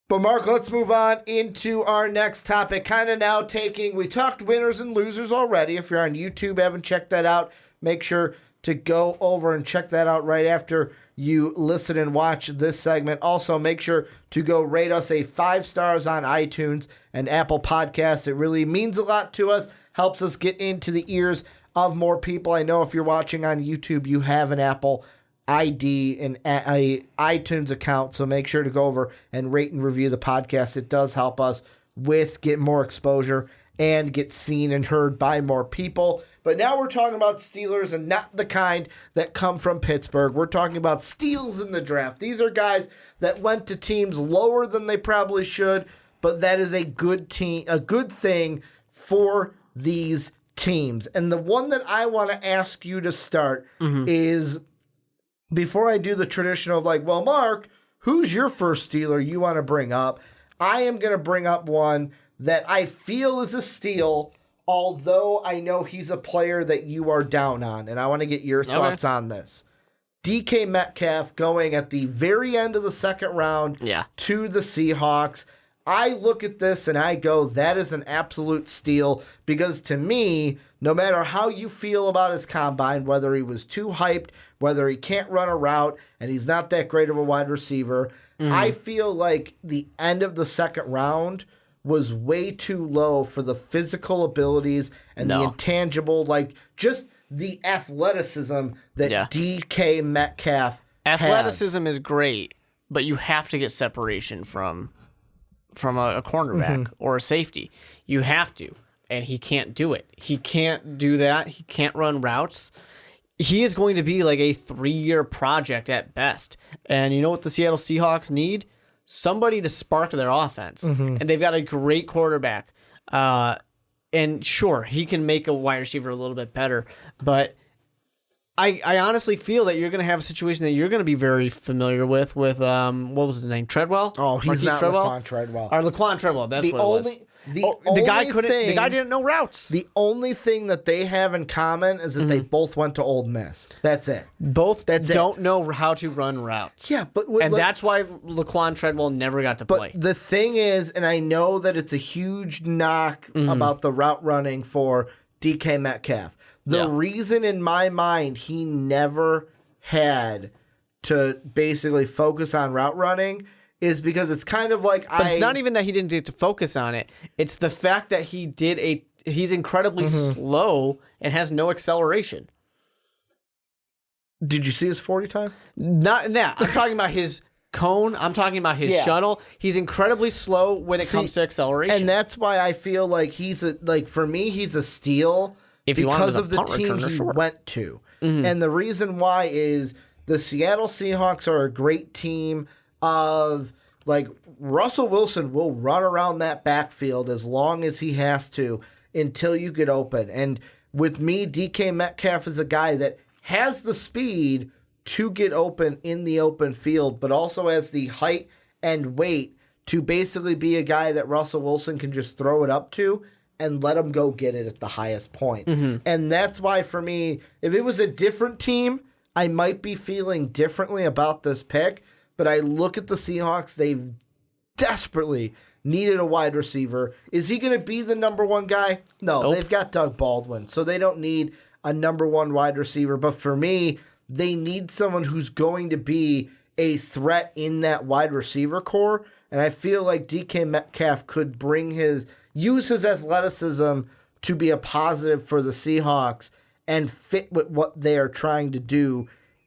But Mark, let's move on into our next topic. Kind of now we talked winners and losers already. If you're on YouTube, haven't checked that out, make sure to go over and check that out right after you listen and watch this segment. Also, make sure to go rate us a 5 stars on iTunes and Apple Podcasts. It really means a lot to us, helps us get into the ears of more people. I know if you're watching on YouTube, you have an Apple ID and a iTunes account, so make sure to go over and rate and review the podcast. It does help us with get more exposure and get seen and heard by more people. But now we're talking about Steelers, and not the kind that come from Pittsburgh. We're talking about steals in the draft. These are guys that went to teams lower than they probably should, but that is a good thing for these teams. And the one that I want to ask you to start is, before I do the traditional well, Mark, who's your first Steeler you want to bring up? I am going to bring up one that I feel is a steal, although I know he's a player that you are down on, and I want to get your thoughts on this. DK Metcalf going at the very end of the second round to the Seahawks. I look at this and I go, that is an absolute steal, because to me, no matter how you feel about his combine, whether he was too hyped, whether he can't run a route, and he's not that great of a wide receiver, I feel like the end of the second round was way too low for the physical abilities and the intangible, just the athleticism that DK Metcalf Athleticism is great, but you have to get separation from a cornerback or a safety. You have to, and he can't do it. He can't do that. He can't run routes. He is going to be like a 3-year project at best. And you know what the Seattle Seahawks need? Somebody to spark their offense. And they've got a great quarterback. And sure, he can make a wide receiver a little bit better, but I honestly feel that you're going to have a situation that you're going to be very familiar with what was his name? Treadwell? Oh, he's not Laquan Treadwell. Or Laquan Treadwell, that's what it was. The guy didn't know routes. The only thing that they have in common is that they both went to Ole Miss. That's it. Both don't know how to run routes. Yeah, but that's why Laquan Treadwell never got to play. But the thing is, and I know that it's a huge knock about the route running for DK Metcalf. The reason in my mind he never had to basically focus on route running is because it's kind of like But it's not even that he didn't get to focus on it. It's the fact that he's incredibly slow and has no acceleration. Did you see his 40 time? Not in that. I'm talking about his cone. I'm talking about his shuttle. He's incredibly slow when it comes to acceleration. And that's why I feel like for me, he's a steal because of the team he went to. And the reason why is the Seattle Seahawks are a great team of Russell Wilson will run around that backfield as long as he has to until you get open. And with me, DK Metcalf is a guy that has the speed to get open in the open field, but also has the height and weight to basically be a guy that Russell Wilson can just throw it up to and let him go get it at the highest point. And that's why, for me, if it was a different team, I might be feeling differently about this pick. But I look at the Seahawks, they've desperately needed a wide receiver. Is he going to be the number one guy? No, they've got Doug Baldwin, so they don't need a number one wide receiver. But for me, they need someone who's going to be a threat in that wide receiver core. And I feel like DK Metcalf could use his athleticism to be a positive for the Seahawks and fit with what they are trying to do.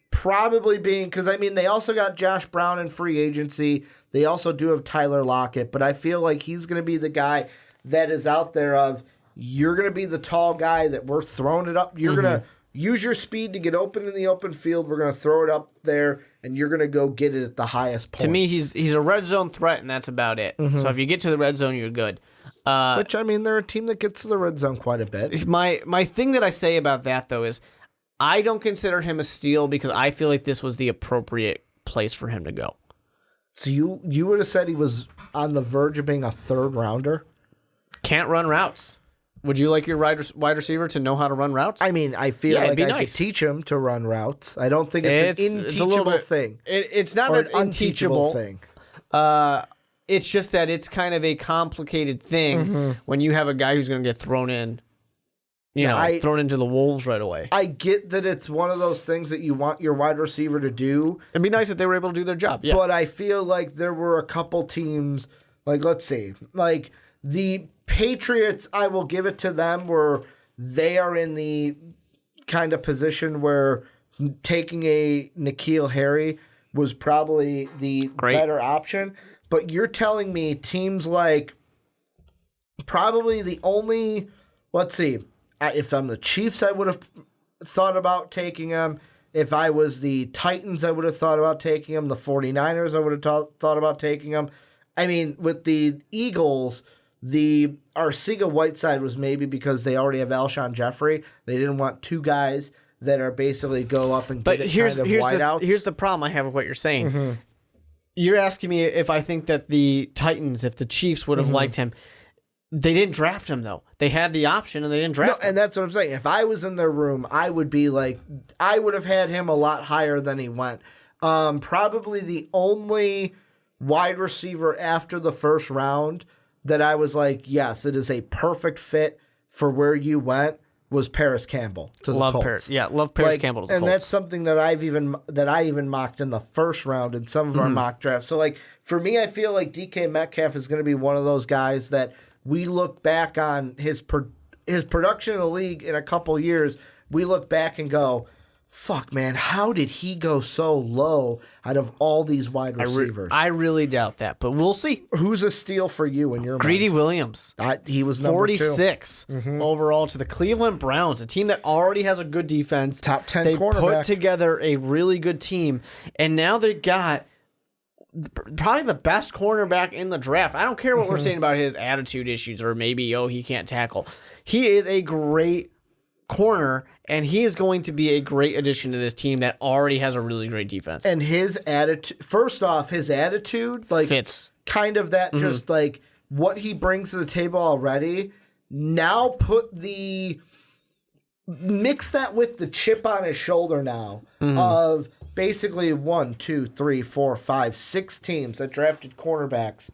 Probably being, because they also got Josh Brown in free agency. They also do have Tyler Lockett, but I feel like he's going to be the guy that is out there you're going to be the tall guy that we're throwing it up. You're going to use your speed to get open in the open field. We're going to throw it up there, and you're going to go get it at the highest point. To me, he's a red zone threat, and that's about it. So if you get to the red zone, you're good. Which, they're a team that gets to the red zone quite a bit. My thing that I say about that, though, is I don't consider him a steal because I feel like this was the appropriate place for him to go. So you would have said he was on the verge of being a third rounder? Can't run routes. Would you like your wide receiver to know how to run routes? I feel like I could teach him to run routes. I don't think it's an unteachable thing. It's not an unteachable thing. It's just that it's kind of a complicated thing when you have a guy who's going to get thrown in, thrown into the wolves right away. I get that it's one of those things that you want your wide receiver to do. It'd be nice if they were able to do their job. Yeah. But I feel like there were a couple teams, like, let's see, like the Patriots, I will give it to them where they are in the kind of position where taking a N'Keal Harry was probably the better option. But you're telling me teams like probably the only, let's see, if I'm the Chiefs, I would have thought about taking them. If I was the Titans, I would have thought about taking them. The 49ers, I would have thought about taking them. I mean, with the Eagles, the Arcega-Whiteside was maybe because they already have Alshon Jeffrey. They didn't want two guys that are basically go up and get here's the problem I have with what you're saying. You're asking me if I think that the Titans, if the Chiefs would have liked him. They didn't draft him, though. They had the option, and they didn't draft him. And that's what I'm saying. If I was in their room, I would be like, I would have had him a lot higher than he went. Probably the only wide receiver after the first round that I was like, yes, it is a perfect fit for where you went was Paris Campbell to the Colts. Love Paris Campbell to the Colts. And that's something that I even mocked in the first round in some of our mock drafts. So like for me, I feel like DK Metcalf is going to be one of those guys that we look back on his production in the league in a couple years. We look back and go, fuck, man, how did he go so low out of all these wide receivers? I really doubt that, but we'll see. Who's a steal for you in your Greedy mind? Williams. He was number 46 overall to the Cleveland Browns, a team that already has a good defense. Top 10 they cornerback. Put together a really good team, and now they got probably the best cornerback in the draft. I don't care what we're saying about his attitude issues or maybe, he can't tackle. He is a great corner, and he is going to be a great addition to this team that already has a really great defense. And his attitude, first off, his attitude like fits. Kind of that just like what he brings to the table already. Now mix that with the chip on his shoulder now of basically 1, 2, 3, 4, 5, 6 teams that drafted cornerbacks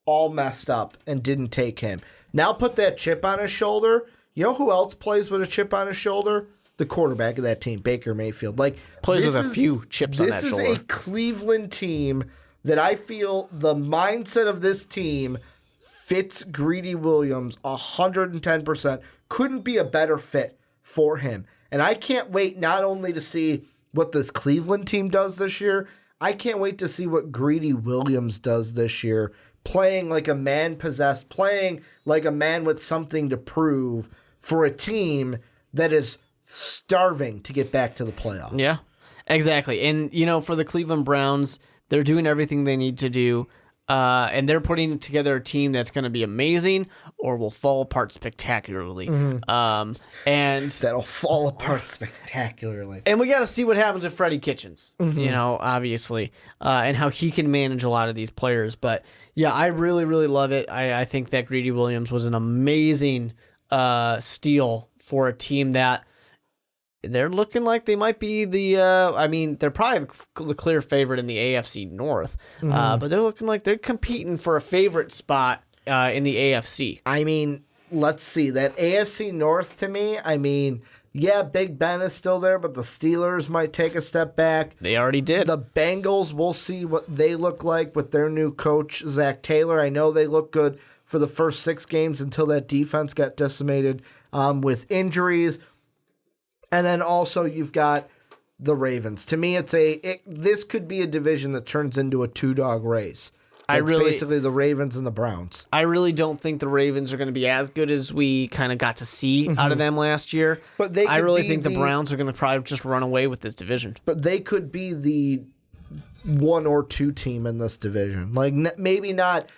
all messed up and didn't take him. Now put that chip on his shoulder. You know who else plays with a chip on his shoulder? The quarterback of that team, Baker Mayfield. Plays with a few chips on that shoulder. This is a Cleveland team that I feel the mindset of this team fits Greedy Williams 110%. Couldn't be a better fit for him. And I can't wait not only to see what this Cleveland team does this year, I can't wait to see what Greedy Williams does this year. Playing like a man possessed, playing like a man with something to prove for a team that is starving to get back to the playoffs. Yeah, exactly. And, for the Cleveland Browns, they're doing everything they need to do. And they're putting together a team that's going to be amazing or will fall apart spectacularly. And that'll fall apart spectacularly. And we got to see what happens with Freddie Kitchens, obviously, and how he can manage a lot of these players. But yeah, I really, really love it. I think that Greedy Williams was an amazing steal for a team that they're looking like they might be they're probably the clear favorite in the AFC North, but they're looking like they're competing for a favorite spot in the AFC. I mean, let's see. That AFC North to me, yeah, Big Ben is still there, but the Steelers might take a step back. They already did. The Bengals, we'll see what they look like with their new coach, Zach Taylor. I know they look good for the first 6 games until that defense got decimated with injuries. And then also you've got the Ravens. To me, this could be a division that turns into a 2-dog race. It's basically the Ravens and the Browns. I really don't think the Ravens are going to be as good as we kind of got to see out of them last year. But I really think the Browns are going to probably just run away with this division. But they could be the 1 or 2 team in this division. Maybe not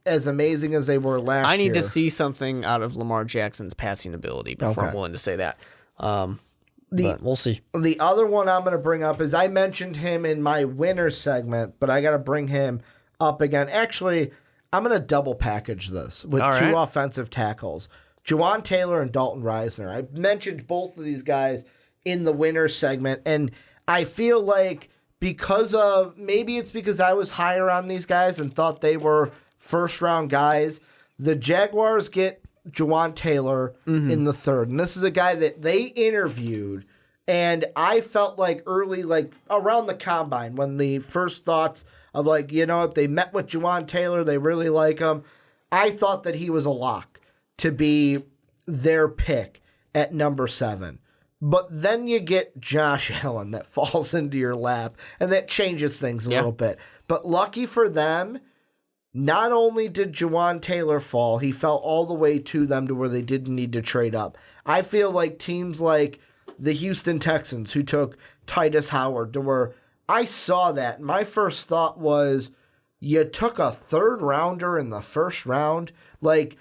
as amazing as they were last year. I need to see something out of Lamar Jackson's passing ability before I'm willing to say that. But we'll see. The other one I'm going to bring up is I mentioned him in my winner segment, but I got to bring him up again. Actually, I'm going to double package this with 2 offensive tackles. Juwan Taylor and Dalton Reisner. I mentioned both of these guys in the winner segment, and I feel like maybe it's because I was higher on these guys and thought they were first-round guys. The Jaguars get Juwan Taylor in the third. And this is a guy that they interviewed, and I felt like early, like around the combine, when the first thoughts of like, you know, if they met with Juwan Taylor, they really like him. I thought that he was a lock to be their pick at number 7. But then you get Josh Allen that falls into your lap, and that changes things a little bit. But lucky for them, not only did Juwan Taylor fall, he fell all the way to them to where they didn't need to trade up. I feel like teams like the Houston Texans, who took Titus Howard, to where I saw that. My first thought was, you took a third rounder in the first round? Like,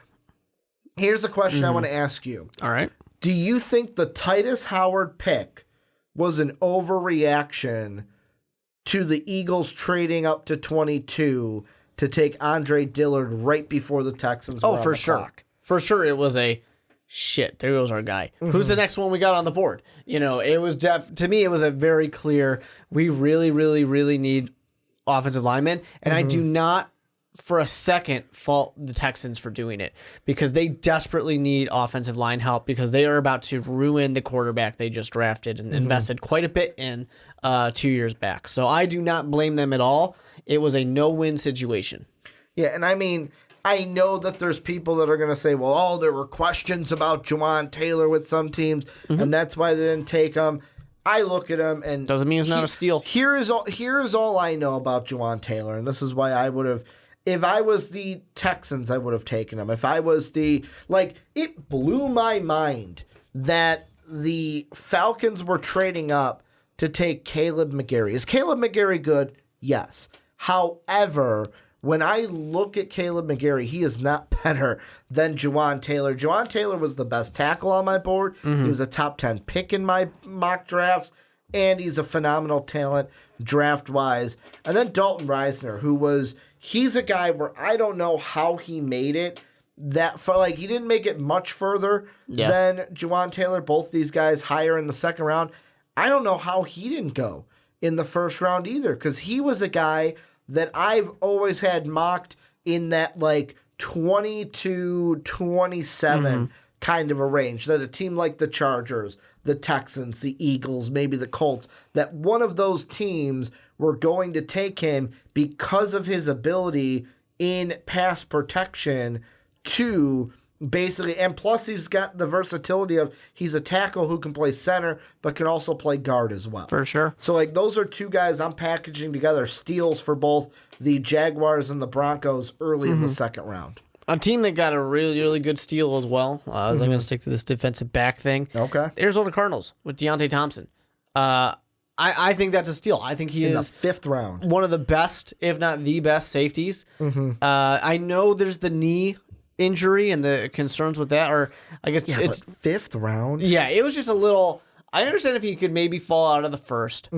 here's a question I want to ask you. All right. Do you think the Titus Howard pick was an overreaction to the Eagles trading up to 22 to take Andre Dillard right before the Texans were on for the sure. clock? For sure, it was a shit. There goes our guy. Who's the next one we got on the board? You know, it was to me, it was a very clear. We really, really, really need offensive linemen, and I do not for a second fault the Texans for doing it, because they desperately need offensive line help, because they are about to ruin the quarterback they just drafted and invested quite a bit in 2 years back. So I do not blame them at all. It was a no-win situation. Yeah, and I mean, I know that there's people that are going to say, well, there were questions about Juwan Taylor with some teams, and that's why they didn't take him. I look at him, and Doesn't mean it's not a steal. Here is all I know about Juwan Taylor, and this is why I would have. If I was the Texans, I would have taken him. If I was it blew my mind that the Falcons were trading up to take Caleb McGarry. Is Caleb McGarry good? Yes. However, when I look at Caleb McGarry, he is not better than Juwan Taylor. Juwan Taylor was the best tackle on my board. He was a top 10 pick in my mock drafts, and he's a phenomenal talent draft-wise. And then Dalton Reisner, he's a guy where I don't know how he made it that far. He didn't make it much further than Juwan Taylor. Both these guys higher in the second round. I don't know how he didn't go in the first round either, because he was a guy that I've always had mocked in that 20 to 27 kind of a range, that a team like the Chargers, the Texans, the Eagles, maybe the Colts, that one of those teams were going to take him because of his ability in pass protection to basically, and plus he's got the versatility of he's a tackle who can play center but can also play guard as well. For sure. So those are two guys I'm packaging together, steals for both the Jaguars and the Broncos early in the second round. A team that got a really, really good steal as well. I'm going to stick to this defensive back thing. Okay. The Arizona Cardinals with Deontay Thompson. I think that's a steal. I think he in is the fifth round, one of the best, if not the best, safeties. I know there's the knee injury and the concerns with that, or I guess it's but fifth round. Yeah, it was just a little. I understand if he could maybe fall out of the first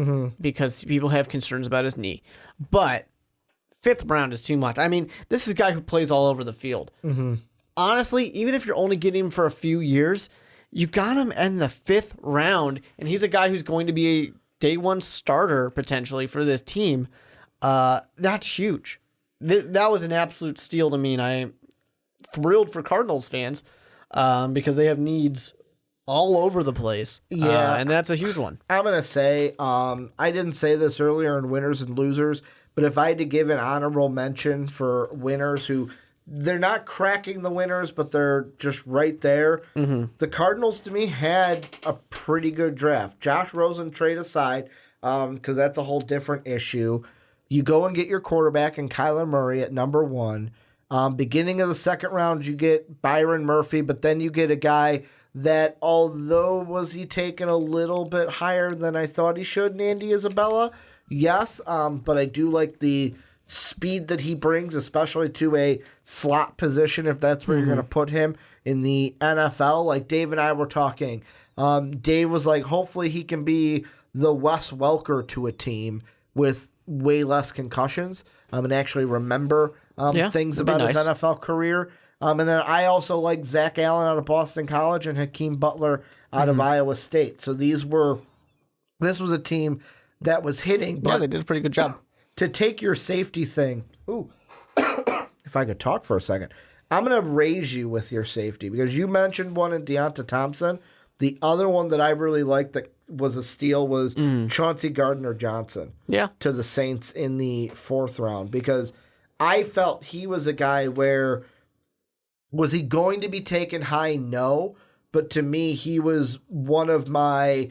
because people have concerns about his knee, but fifth round is too much. I mean, this is a guy who plays all over the field. Honestly, even if you're only getting him for a few years, you got him in the fifth round, and he's a guy who's going to be a day one starter potentially for this team. That's huge. That was an absolute steal to me, and I am thrilled for Cardinals fans because they have needs all over the place. Yeah, and that's a huge one. I'm going to say, I didn't say this earlier in winners and losers, but if I had to give an honorable mention for winners who, they're not cracking the winners, but they're just right there. The Cardinals, to me, had a pretty good draft. Josh Rosen trade aside, because that's a whole different issue. You go and get your quarterback in Kyler Murray at number 1. Beginning of the second round, you get Byron Murphy, but then you get a guy that, although was he taken a little bit higher than I thought he should in Andy Isabella? Yes, but I do like the speed that he brings, especially to a slot position, if that's where you're going to put him in the NFL. Like Dave and I were talking. Dave was like, hopefully he can be the Wes Welker to a team with way less concussions and actually remember things about his NFL career. And then I also like Zach Allen out of Boston College and Hakeem Butler out of Iowa State. So this was a team that was hitting. But Yeah, they did a pretty good job. to take your safety thing, if I could talk for a second, I'm going to raise you with your safety because you mentioned one in Deonta Thompson. The other one that I really liked that was a steal was Chauncey Gardner-Johnson to the Saints in the 4th round because I felt he was a guy where was he going to be taken high? No. But to me, he was one of my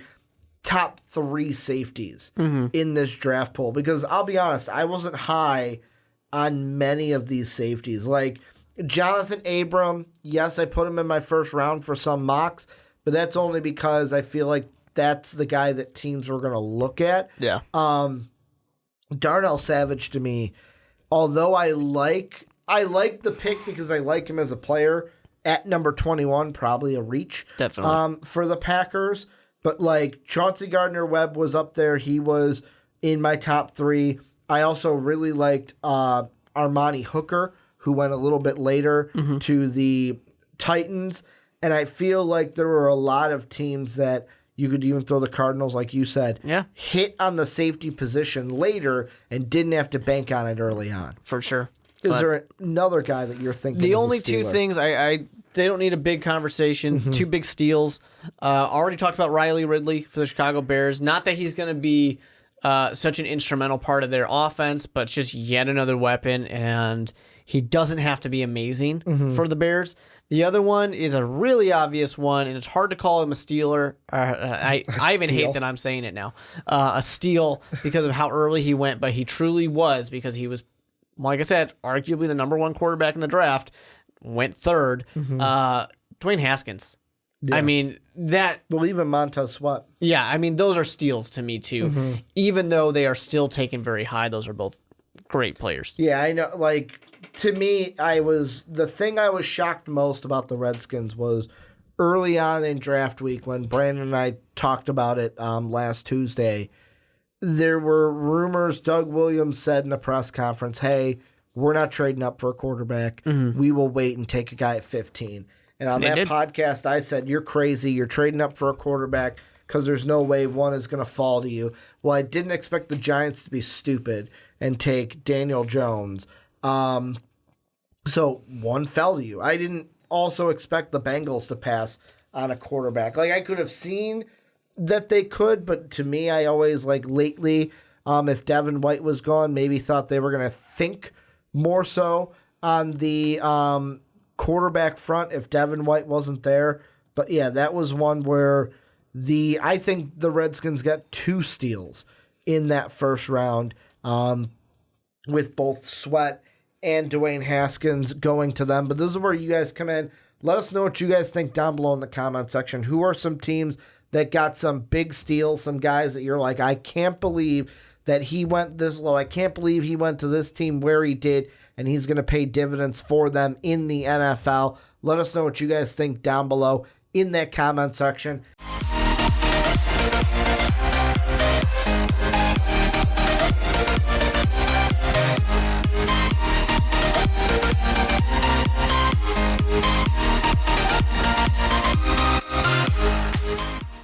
top 3 safeties in this draft pool because I'll be honest, I wasn't high on many of these safeties. Like Jonathan Abram, yes, I put him in my 1st round for some mocks, but that's only because I feel like that's the guy that teams were going to look at. Yeah. Darnell Savage to me, although I like the pick because I like him as a player at number 21, probably a reach. Definitely. For the Packers. But like Chauncey Gardner-Webb was up there. He was in my top 3. I also really liked Armani Hooker, who went a little bit later to the Titans. And I feel like there were a lot of teams that you could even throw the Cardinals, like you said, hit on the safety position later and didn't have to bank on it early on. For sure. Is there another guy that you're thinking? The only 2 things they don't need a big conversation. 2 big steals. Already talked about Riley Ridley for the Chicago Bears. Not that he's going to be such an instrumental part of their offense, but just yet another weapon, and he doesn't have to be amazing for the Bears. The other one is a really obvious one, and it's hard to call him a stealer. I even hate that I'm saying it now. A steal because of how early he went, but he truly was because he was, like I said, arguably the number 1 quarterback in the draft, went 3rd. Dwayne Haskins. Yeah. I mean, even Montez Sweat. Yeah, I mean, those are steals to me, too. Even though they are still taken very high, those are both great players. Yeah, I know. Like, to me, the thing I was shocked most about the Redskins was early on in draft week when Brandon and I talked about it last Tuesday. There were rumors. Doug Williams said in the press conference, hey, we're not trading up for a quarterback. We will wait and take a guy at 15. And on that podcast, I said, you're crazy. You're trading up for a quarterback because there's no way one is going to fall to you. Well, I didn't expect the Giants to be stupid and take Daniel Jones. So one fell to you. I didn't also expect the Bengals to pass on a quarterback. Like, I could have seen that they could, but to me, I always, like, lately, if Devin White was gone, maybe thought they were going to think more so on the quarterback front if Devin White wasn't there. But, yeah, that was one where I think the Redskins got 2 steals in that 1st round with both Sweat and Dwayne Haskins going to them. But this is where you guys come in. Let us know what you guys think down below in the comment section. Who are some teams that got some big steals, some guys that you're like, I can't believe that he went this low. I can't believe he went to this team where he did, and he's going to pay dividends for them in the NFL. Let us know what you guys think down below in that comment section.